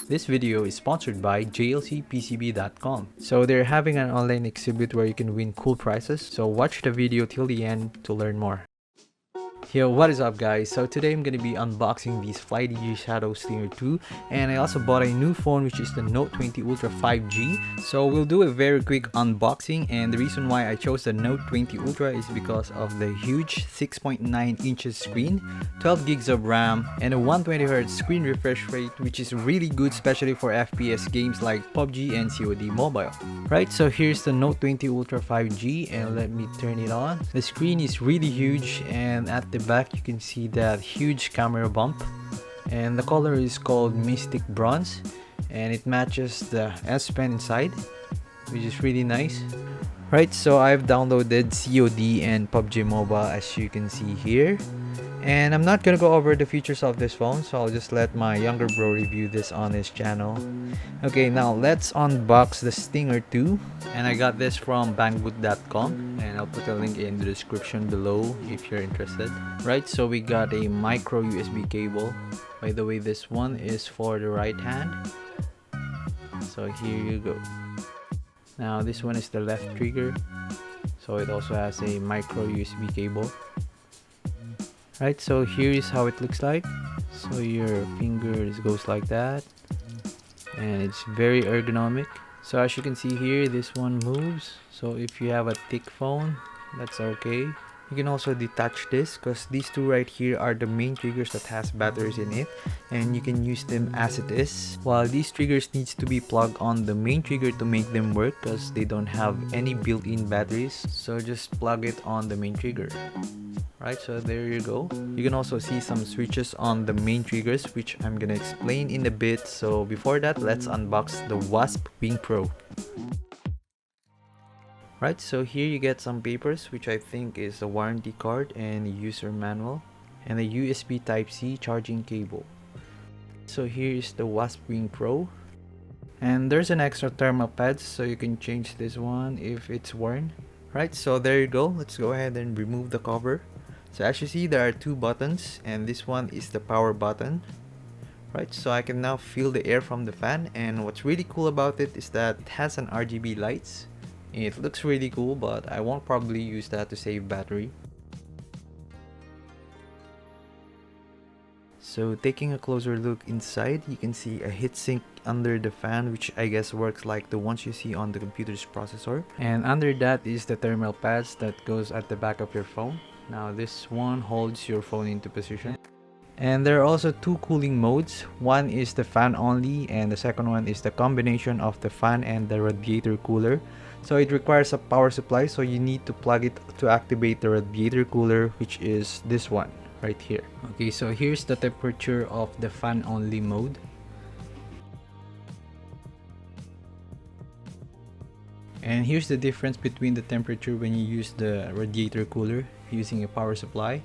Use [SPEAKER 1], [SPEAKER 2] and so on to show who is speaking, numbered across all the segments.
[SPEAKER 1] This video is sponsored by JLCPCB.com. So they're having an online exhibit where you can win cool prizes. So watch the video till the end to learn more. Yo, what is up guys? So today I'm gonna be unboxing these Flydigi Shadow Stinger 2, and I also bought a new phone which is the Note 20 Ultra 5G. So we'll do a very quick unboxing, and the reason why I chose the Note 20 Ultra is because of the huge 6.9 inches screen, 12 gigs of RAM, and a 120Hz screen refresh rate, which is really good especially for FPS games like PUBG and COD mobile. Right, so here's the Note 20 Ultra 5G, and let me turn it on. The screen is really huge, and at the back you can see that huge camera bump, and the color is called Mystic Bronze, and it matches the S Pen inside, which is really nice. Right, so I've downloaded COD and PUBG Mobile as you can see here, and I'm not gonna go over the features of this phone, so I'll just let my younger bro review this on his channel. Okay, now let's unbox the Stinger 2, and I got this from banggood.com, and I'll put a link in the description below if you're interested. Right, so we got a micro USB cable. By the way, this one is for the right hand, so here you go. Now this one is the left trigger, so it also has a micro USB cable. Right, so here is how it looks like. So your finger goes like that, and it's very ergonomic. So as you can see here, this one moves. So if you have a thick phone, that's okay. You can also detach this, because these two right here are the main triggers that has batteries in it, and you can use them as it is, while these triggers needs to be plugged on the main trigger to make them work, because they don't have any built-in batteries. So just plug it on the main trigger. Right, so there you go. You can also see some switches on the main triggers, which I'm gonna explain in a bit. So before that, let's unbox the Wasp Wing Pro. Right, so here you get some papers, which I think is a warranty card and a user manual, and a USB Type-C charging cable. So here is the Wasp Wing Pro, and there's an extra thermal pads, so you can change this one if it's worn. Right, so there you go. Let's go ahead and remove the cover. So as you see, there are two buttons, and this one is the power button. Right, so I can now feel the air from the fan, and what's really cool about it is that it has an RGB lights. It looks really cool, but I won't probably use that to save battery. So taking a closer look inside, you can see a heatsink under the fan, which I guess works like the ones you see on the computer's processor. And under that is the thermal pads that goes at the back of your phone. Now this one holds your phone into position. And there are also two cooling modes. One is the fan only, and the second one is the combination of the fan and the radiator cooler. So it requires a power supply, so you need to plug it to activate the radiator cooler, which is this one right here. Okay, so here's the temperature of the fan only mode. And here's the difference between the temperature when you use the radiator cooler using a power supply.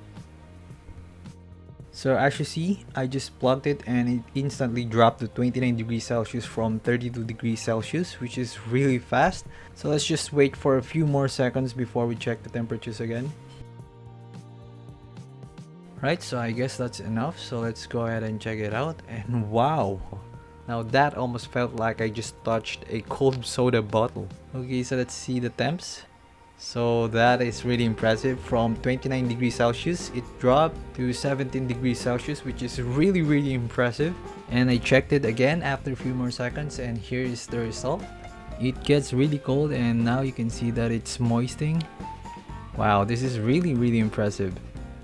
[SPEAKER 1] So as you see, I just plugged it and it instantly dropped to 29 degrees Celsius from 32 degrees Celsius, which is really fast. So let's just wait for a few more seconds before we check the temperatures again. Right, so I guess that's enough. So let's go ahead and check it out. And wow! Now that almost felt like I just touched a cold soda bottle. Okay, so let's see the temps. So that is really impressive. From 29 degrees Celsius, it dropped to 17 degrees Celsius, which is really impressive. And I checked it again after a few more seconds, and here is the result. It gets really cold, and now you can see that it's moistening. Wow, this is really impressive.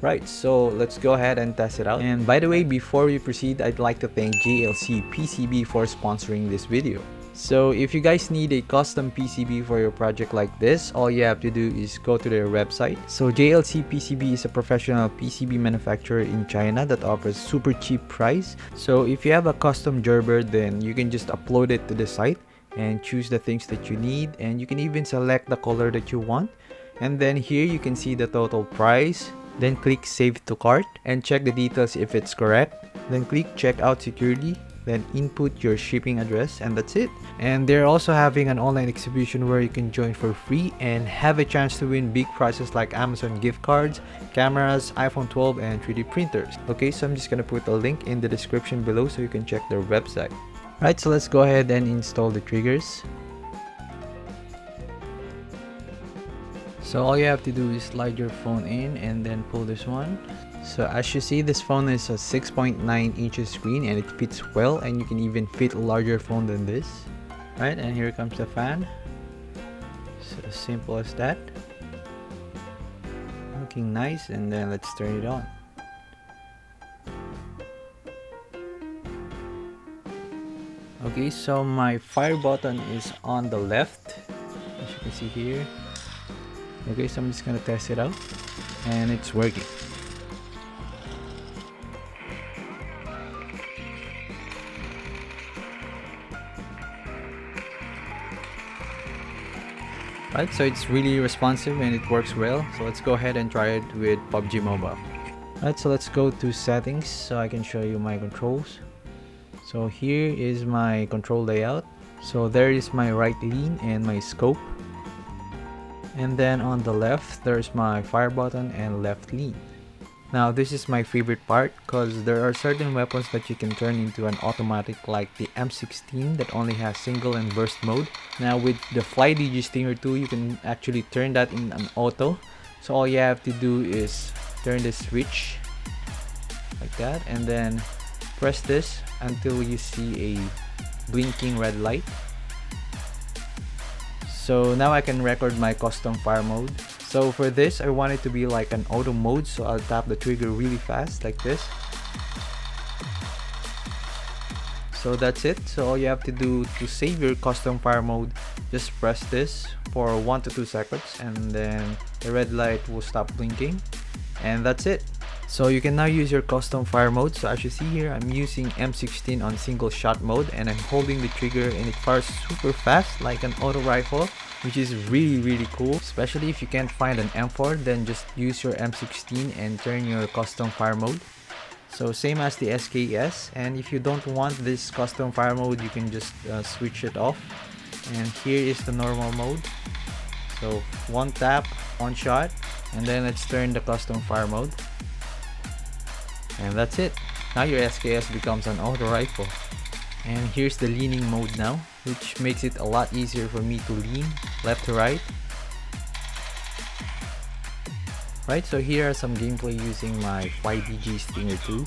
[SPEAKER 1] Right, so let's go ahead and test it out. And by the way, before we proceed, I'd like to thank JLCPCB for sponsoring this video. So if you guys need a custom PCB for your project like this, all you have to do is go to their website. So JLCPCB is a professional PCB manufacturer in China that offers super cheap price. So if you have a custom gerber, then you can just upload it to the site and choose the things that you need, and you can even select the color that you want. And then here you can see the total price. Then click save to cart and check the details if it's correct. Then click checkout securely. Then input your shipping address, and that's it. And they're also having an online exhibition where you can join for free and have a chance to win big prizes like Amazon gift cards, cameras, iPhone 12, and 3D printers. Okay, so I'm just gonna put a link in the description below so you can check their website. Right, so let's go ahead and install the triggers. So all you have to do is slide your phone in and then pull this one. So as you see, this phone is a 6.9 inches screen and it fits well, and you can even fit a larger phone than this. Right, and here comes the fan. So as simple as that. Looking nice, and then let's turn it on. Okay, so my fire button is on the left, as you can see here. Okay, so I'm just gonna test it out, and it's working. Right, so it's really responsive and it works well. So let's go ahead and try it with PUBG Mobile. Right, so let's go to settings so I can show you my controls. So here is my control layout. So there is my right lean and my scope. And then on the left, there's my fire button and left lean. Now this is my favorite part because there are certain weapons that you can turn into an automatic, like the M16 that only has single and burst mode. Now with the Flydigi Stinger 2, you can actually turn that in an auto. So all you have to do is turn the switch like that and then press this until you see a blinking red light. So now I can record my custom fire mode. So for this, I want it to be like an auto mode, so I'll tap the trigger really fast like this. So that's it. So all you have to do to save your custom fire mode, just press this for 1 to 2 seconds and then the red light will stop blinking, and that's it. So you can now use your custom fire mode. So as you see here, I'm using M16 on single shot mode and I'm holding the trigger and it fires super fast like an auto rifle, which is really cool. Especially if you can't find an M4, then just use your M16 and turn your custom fire mode. So same as the SKS, and if you don't want this custom fire mode, you can just switch it off. And here is the normal mode. So one tap, one shot, and then let's turn the custom fire mode. And that's it. Now your SKS becomes an auto rifle. And here's the leaning mode now, which makes it a lot easier for me to lean left to right. Right, so here are some gameplay using my Flydigi Stinger 2.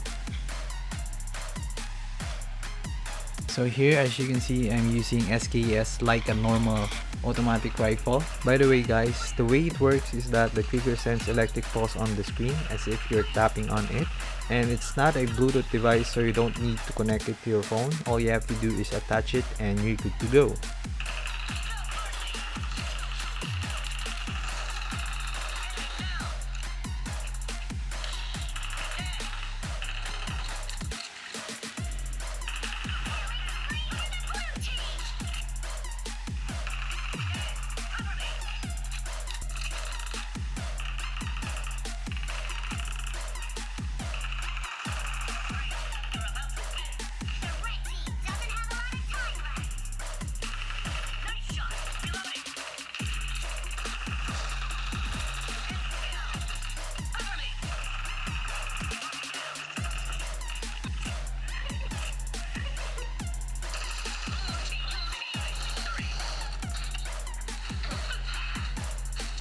[SPEAKER 1] So here, as you can see, I'm using SKS like a normal automatic rifle. By the way guys, the way it works is that the trigger sends electric pulse on the screen as if you're tapping on it. And it's not a Bluetooth device, so you don't need to connect it to your phone. All you have to do is attach it and you're good to go.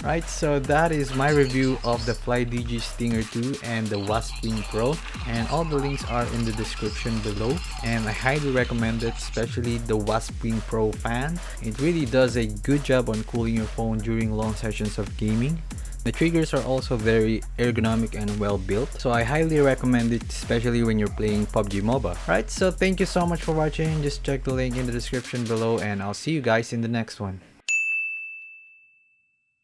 [SPEAKER 1] Right, so that is my review of the Flydigi Stinger 2 and the Wasp Wing Pro, and all the links are in the description below, and I highly recommend it, especially the Wasp Wing Pro fan. It really does a good job on cooling your phone during long sessions of gaming. The triggers are also very ergonomic and well built, so I highly recommend it, especially when you're playing PUBG Mobile. Right, so thank you so much for watching. Just check the link in the description below and I'll see you guys in the next one.